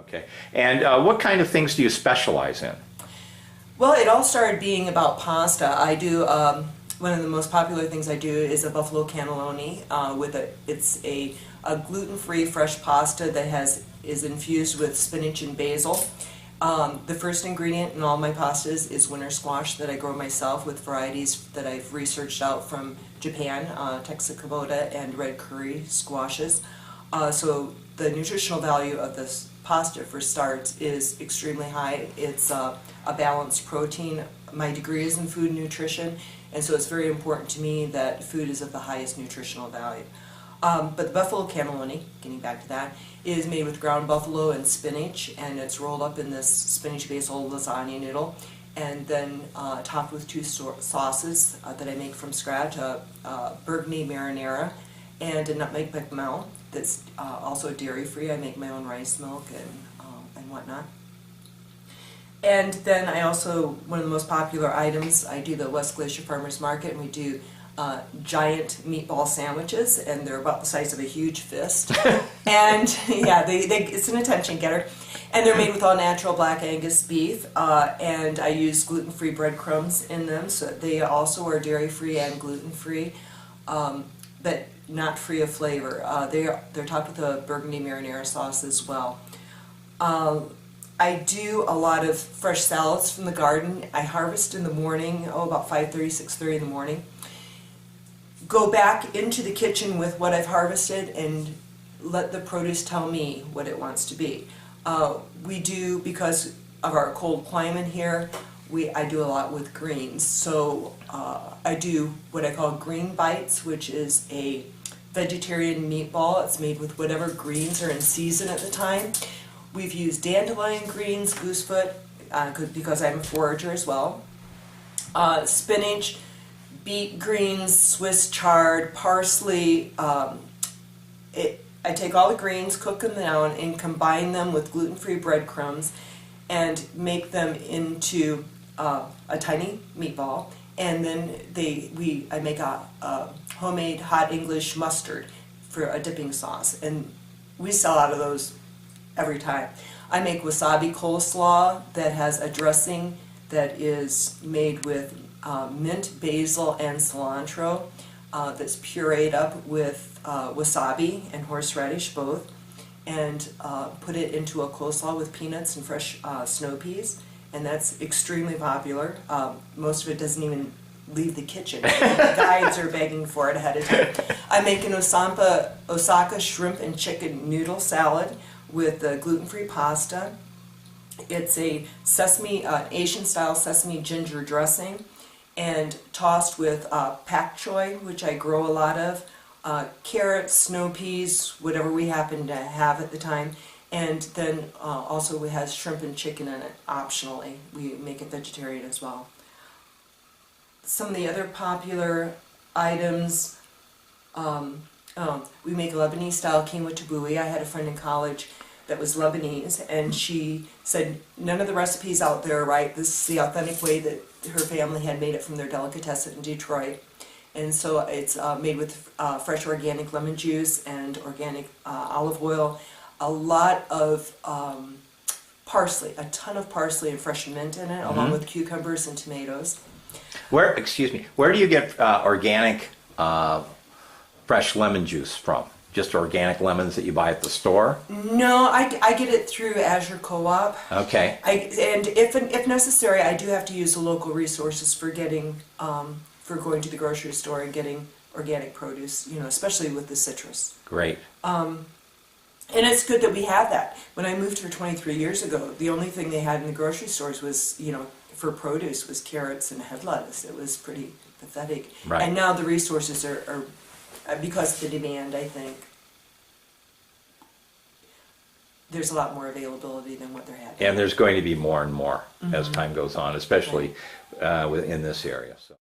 Okay. And what kind of things do you specialize in? Well, it all started being about pasta. I do, one of the most popular things I do is a buffalo cannelloni it's a gluten-free fresh pasta that is infused with spinach and basil. The first ingredient in all my pastas is winter squash that I grow myself with varieties that I've researched out from Japan, Texacabota and red curry squashes. So the nutritional value of this pasta, for starts, is extremely high. It's a balanced protein. My degree is in food nutrition, and so it's very important to me that food is of the highest nutritional value. But the buffalo cannelloni, getting back to that, is made with ground buffalo and spinach, and it's rolled up in this spinach basil lasagna noodle, and then topped with two sauces that I make from scratch, burgundy marinara and a nutmeg bechamel that's also dairy-free. I make my own rice milk and whatnot. And then I also, one of the most popular items, I do the West Glacier Farmers Market, and we do giant meatball sandwiches, and they're about the size of a huge fist. And yeah, it's an attention getter. And they're made with all natural black Angus beef, and I use gluten-free breadcrumbs in them, so they also are dairy-free and gluten-free, but not free of flavor. They're topped with a burgundy marinara sauce as well. I do a lot of fresh salads from the garden. I harvest in the morning, about 5:30, 6:30 in the morning. Go back into the kitchen with what I've harvested and let the produce tell me what it wants to be. We do, because of our cold climate here, I do a lot with greens. So I do what I call green bites, which is a vegetarian meatball. It's made with whatever greens are in season at the time. We've used dandelion greens, goosefoot, because I'm a forager as well. Spinach, beet greens, Swiss chard, parsley. I take all the greens, cook them down, and combine them with gluten-free breadcrumbs and make them into a tiny meatball. And then I make a homemade hot English mustard for a dipping sauce, and we sell out of those every time. I make wasabi coleslaw that has a dressing that is made with mint, basil, and cilantro that's pureed up with wasabi and horseradish both, and put it into a coleslaw with peanuts and fresh snow peas, and that's extremely popular. Most of it doesn't even leave the kitchen. The guides are begging for it ahead of time. I make an Osaka shrimp and chicken noodle salad with the gluten-free pasta. It's a Asian-style sesame ginger dressing, and tossed with pak choi, which I grow a lot of, carrots, snow peas, whatever we happen to have at the time, and then also it has shrimp and chicken in it, optionally. We make it vegetarian as well. Some of the other popular items, we make Lebanese-style quinoa tabbouleh. I had a friend in college that was Lebanese, and she said, none of the recipes out there are right. This is the authentic way that her family had made it from their delicatessen in Detroit. And so it's made with fresh organic lemon juice and organic olive oil, a lot of parsley, a ton of parsley and fresh mint in it, along with cucumbers and tomatoes. Where do you get organic fresh lemon juice from? Just organic lemons that you buy at the store? No, I get it through Azure Co-op. Okay. And if necessary, I do have to use the local resources for getting, for going to the grocery store and getting organic produce, especially with the citrus. Great. And it's good that we have that. When I moved here 23 years ago, the only thing they had in the grocery stores was, for produce, was carrots and head lettuce. It was pretty pathetic. Right. And now the resources are because of the demand, I think, there's a lot more availability than what there had been. And there's going to be more and more as time goes on, especially in this area. So.